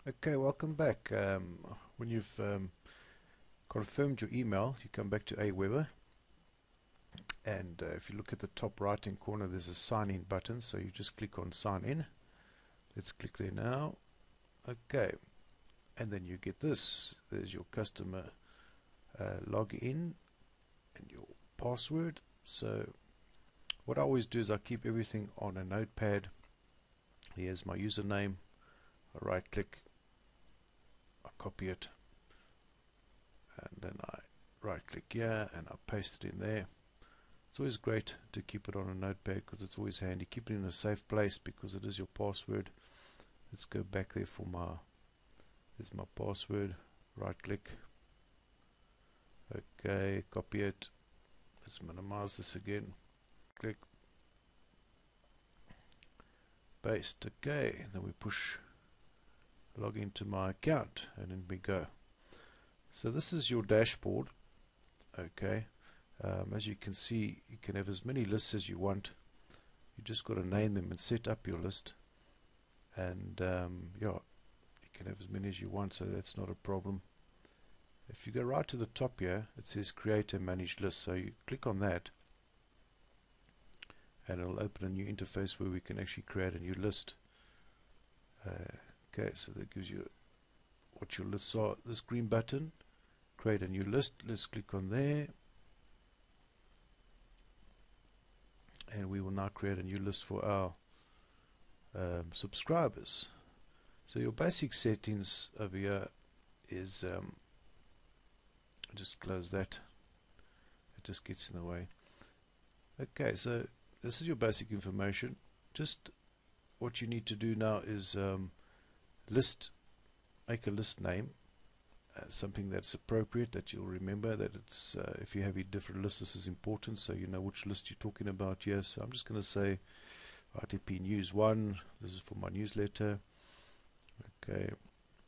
Okay, welcome back. When you've confirmed your email, you come back to Aweber, and if you look at the top right hand corner, there's a sign in button, so you just click on sign in. Let's click there now. Okay, and then you get this. There's your customer login and your password. So what I always do is I keep everything on a notepad. Here's my username. I right click, I copy it, and then I right click here and I paste it in there. It's always great to keep it on a notepad because it's always handy. Keep it in a safe place because it is your password. Let's go back there for there's my password. Right click, okay, copy it. Let's minimize this again. Click, paste. Okay, and then we push log into my account, and then we go. So this is your dashboard. Okay, as you can see, you can have as many lists as you want. You just got to name them and set up your list, and yeah, you can have as many as you want, so that's not a problem. If you go right to the top here, it says create and manage list, so you click on that and it'll open a new interface where we can actually create a new list. Okay, so that gives you what your lists are. This green button, create a new list. Let's click on there, and we will now create a new list for our subscribers. So your basic settings over here is just close that, it just gets in the way. Okay, so this is your basic information. Just what you need to do now is make a list name, something that's appropriate, that you'll remember, that it's if you have a different list, this is important, so you know which list you're talking about here. So I'm just going to say RTP News 1, this is for my newsletter. Okay,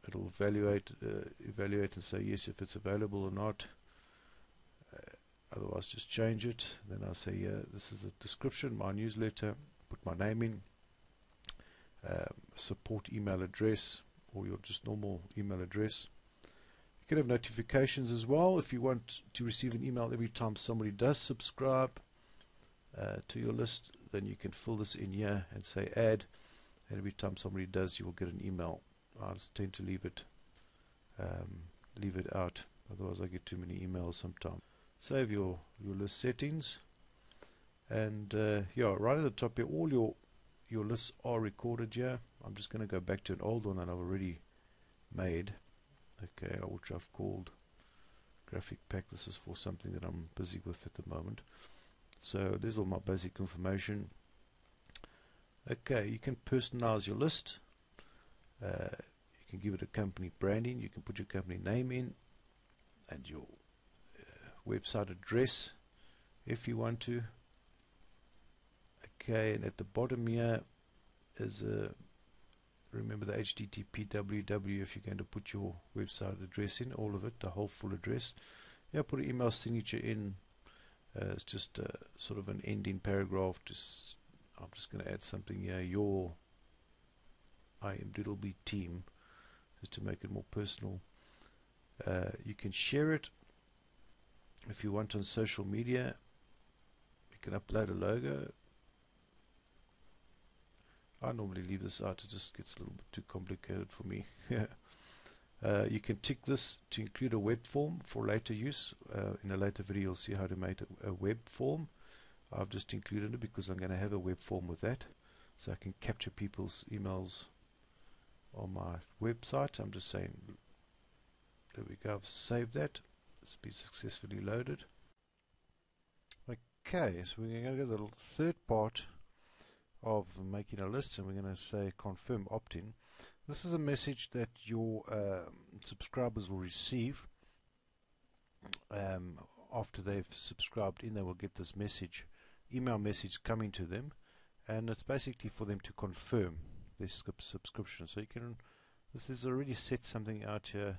it'll evaluate and say yes if it's available or not. Otherwise just change it. Then I'll say this is the description, my newsletter, put my name in, support email address, or your just normal email address. You can have notifications as well. If you want to receive an email every time somebody does subscribe to your list, then you can fill this in here and say add, and every time somebody does, you will get an email. I just tend to leave it out, otherwise I get too many emails sometimes. Save your list settings, and yeah, right at the top here, all your lists are recorded here. I'm just going to go back to an old one that I've already made, okay, which I've called graphic pack. This is for something that I'm busy with at the moment. So there's all my basic information. Okay, you can personalize your list. You can give it a company branding. You can put your company name in and your website address if you want to. Okay, and at the bottom here is remember the HTTP www if you're going to put your website address in, all of it, the whole full address. Yeah, put an email signature in. It's just sort of an ending paragraph. I'm just going to add something here. Your IMDiddleby team, just to make it more personal. You can share it if you want on social media. You can upload a logo. I normally leave this out, it just gets a little bit too complicated for me. You can tick this to include a web form for later use. In a later video you'll see how to make a web form. I've just included it because I'm going to have a web form with that, so I can capture people's emails on my website. I'm just saying, there we go, I've saved that. It's been successfully loaded. Okay, so we're going to go to the third part of making a list, and we're going to say confirm opt-in. This is a message that your subscribers will receive after they've subscribed in. They will get this message, email message coming to them, and it's basically for them to confirm their subscription. So you can, this is already set something out here,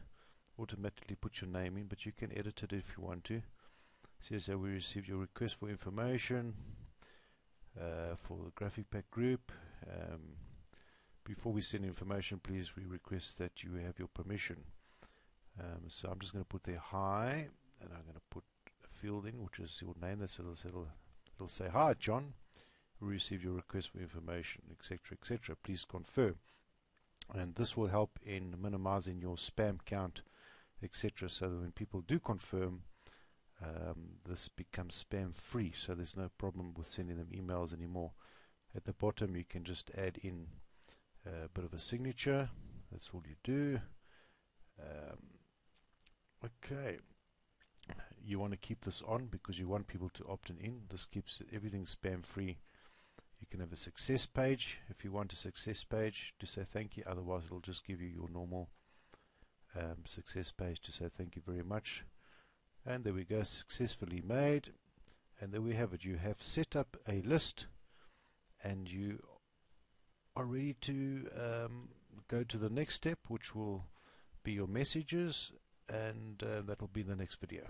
automatically put your name in, but you can edit it if you want to. It says that we received your request for information for the graphic pack group. before we send information, please, we request that you have your permission. So I'm just going to put there hi, and I'm going to put a field in, which is your name. It'll say, hi John, we received your request for information, etc., etc. Please confirm. And this will help in minimizing your spam count, etc., so that when people do confirm, this becomes spam free, so there's no problem with sending them emails anymore. At the bottom you can just add in a bit of a signature. That's all you do. Okay, you want to keep this on because you want people to opt in. This keeps everything spam free. You can have a success page if you want a success page to say thank you, otherwise it'll just give you your normal success page to say thank you very much. And there we go, successfully made. And there we have it. You have set up a list and you are ready to go to the next step, which will be your messages, and that will be in the next video.